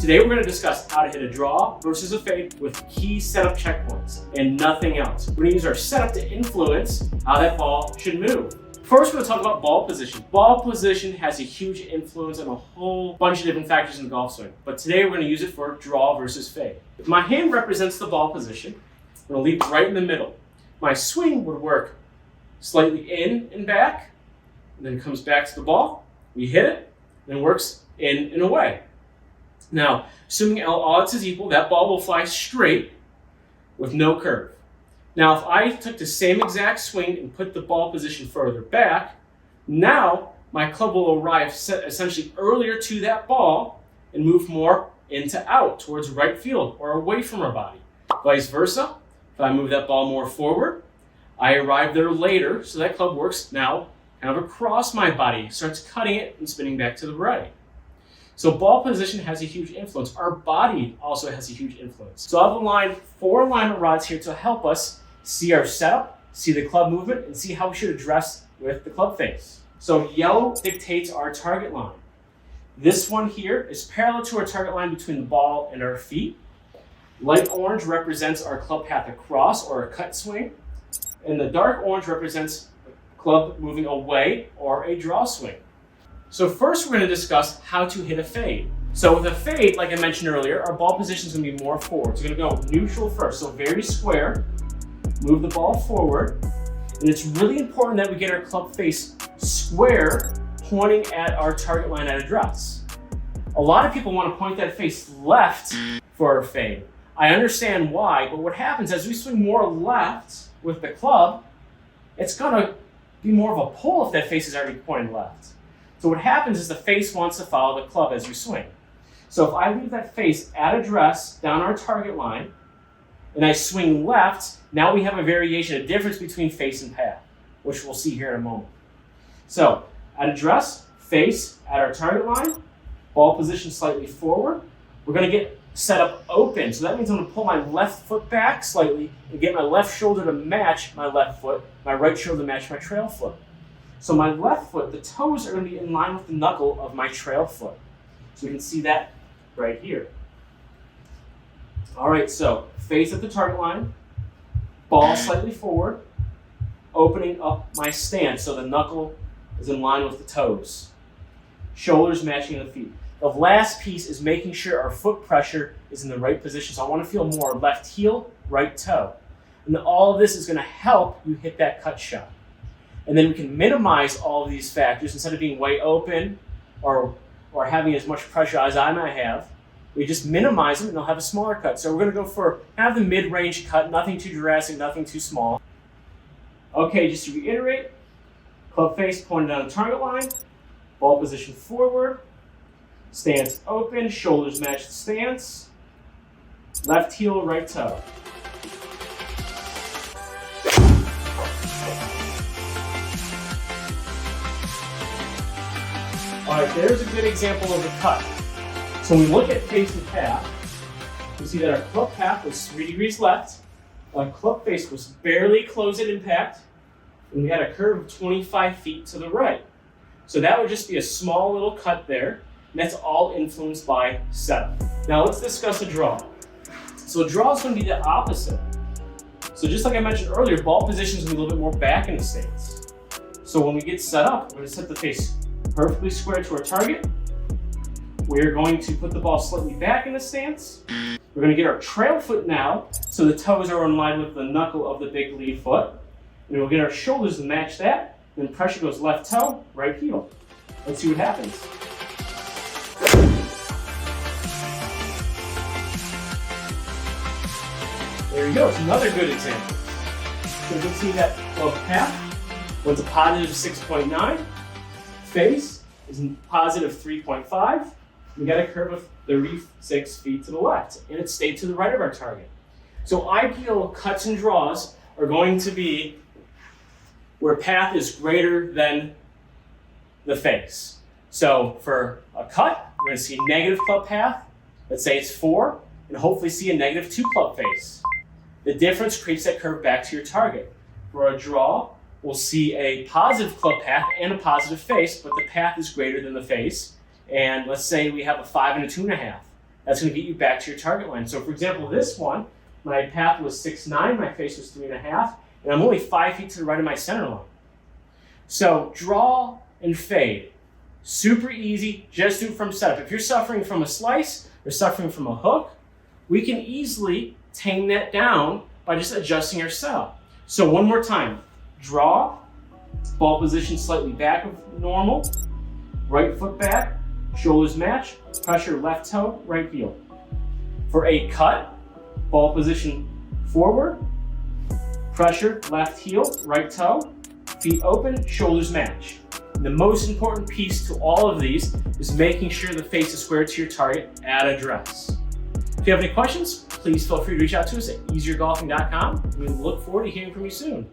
Today we're going to discuss how to hit a draw versus a fade with key setup checkpoints and nothing else. We're going to use our setup to influence how that ball should move. First, we're going to talk about ball position. Ball position has a huge influence on a whole bunch of different factors in the golf swing, but today we're going to use it for draw versus fade. If my hand represents the ball position, I'm going to leave it right in the middle. My swing would work slightly in and back, and then it comes back to the ball. We hit it, and it works in and away. Now, assuming all odds is equal, that ball will fly straight with no curve. Now, if I took the same exact swing and put the ball position further back, now my club will arrive essentially earlier to that ball and move more into out towards right field or away from our body. Vice versa, if I move that ball more forward, I arrive there later, so that club works now kind of across my body, starts cutting it and spinning back to the right. So ball position has a huge influence. Our body also has a huge influence. So I've aligned 4 alignment rods here to help us see our setup, see the club movement, and see how we should address with the club face. So yellow dictates our target line. This one here is parallel to our target line between the ball and our feet. Light orange represents our club path across or a cut swing. And the dark orange represents club moving away or a draw swing. So first we're going to discuss how to hit a fade. So with a fade, like I mentioned earlier, our ball position is going to be more forward. So we're going to go neutral first, so very square, move the ball forward. And it's really important that we get our club face square, pointing at our target line at address. A lot of people want to point that face left for a fade. I understand why, but what happens as we swing more left with the club, it's going to be more of a pull if that face is already pointing left. So what happens is the face wants to follow the club as you swing. So if I leave that face at address down our target line, and I swing left, now we have a variation, a difference between face and path, which we'll see here in a moment. So at address, face at our target line, ball position slightly forward. We're going to get set up open. So that means I'm going to pull my left foot back slightly and get my left shoulder to match my left foot, my right shoulder to match my trail foot. So my left foot, the toes are going to be in line with the knuckle of my trail foot. So we can see that right here. All right, so face at the target line, ball slightly forward, opening up my stance so the knuckle is in line with the toes. Shoulders matching the feet. The last piece is making sure our foot pressure is in the right position. So I want to feel more left heel, right toe. And all of this is going to help you hit that cut shot. And then we can minimize all of these factors instead of being way open or having as much pressure as I might have. We just minimize them and they'll have a smaller cut. So we're going to go for kind of the mid-range cut, nothing too drastic, nothing too small. Okay, just to reiterate, club face pointed on the target line, ball position forward, stance open, shoulders match the stance, left heel, right toe. All right, there's a good example of a cut. So when we look at face and path, we see that our club path was 3 degrees left, our club face was barely close at impact, and we had a curve of 25 feet to the right. So that would just be a small little cut there, and that's all influenced by setup. Now let's discuss a draw. So a draw is going to be the opposite. So just like I mentioned earlier, ball position is going to be a little bit more back in the stance. So when we get set up, we're going to set the face perfectly square to our target. We're going to put the ball slightly back in the stance. We're going to get our trail foot now, so the toes are in line with the knuckle of the big lead foot. And we'll get our shoulders to match that. Then pressure goes left toe, right heel. Let's see what happens. There you go, it's another good example. So you can see that club path was a positive 6.9. Face is a positive 3.5. We got a curve of 36 feet to the left, and it stayed to the right of our target. So ideal cuts and draws are going to be where path is greater than the face. So for a cut, we're going to see negative club path. Let's say it's 4, and hopefully see a negative 2 club face. The difference creates that curve back to your target. For a draw, we'll see a positive club path and a positive face, but the path is greater than the face. And let's say we have a 5 and a 2.5. That's going to get you back to your target line. So for example, this one, my path was 6'9", my face was 3.5, and I'm only 5 feet to the right of my center line. So draw and fade. Super easy, just do it from setup. If you're suffering from a slice or suffering from a hook, we can easily tame that down by just adjusting our setup. So one more time, draw, ball position slightly back of normal, right foot back, shoulders match, pressure left toe, right heel. For a cut, ball position forward, pressure left heel, right toe, feet open, shoulders match. And the most important piece to all of these is making sure the face is square to your target at address. If you have any questions, please feel free to reach out to us at easiergolfing.com. We look forward to hearing from you soon.